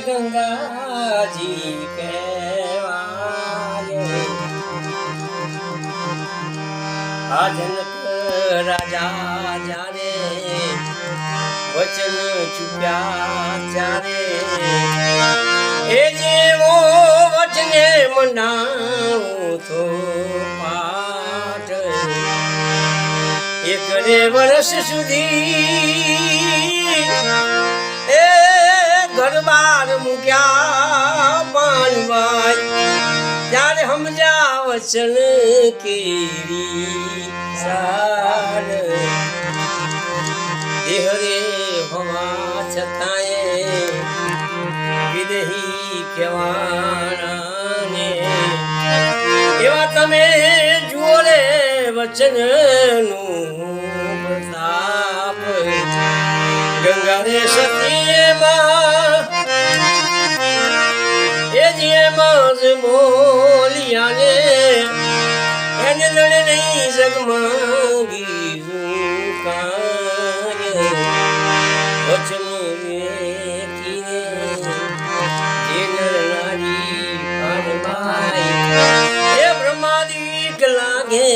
ગંગાજી કહેવાય આ જનક રાજા જારે વચન ચૂક્યા ત્યારે એ જેવો વચને મંડાવું તો પાઠ એકરે વર્ષ સુધી એ ઘરબાર મૂક્યા પાનવાય ત્યારે સમજા વચન કેરી સાર દેહરે હોવા છતાંય વિદેહી કહેવાને એવા તમે જુઓ રે વચનનું પ્રતાપ ગંગા રે સતીમાં એ જેમાં જ બોલિયાને એને લડે નહીં જગમાંગી વચન એ બ્રહ્માદિક લાગે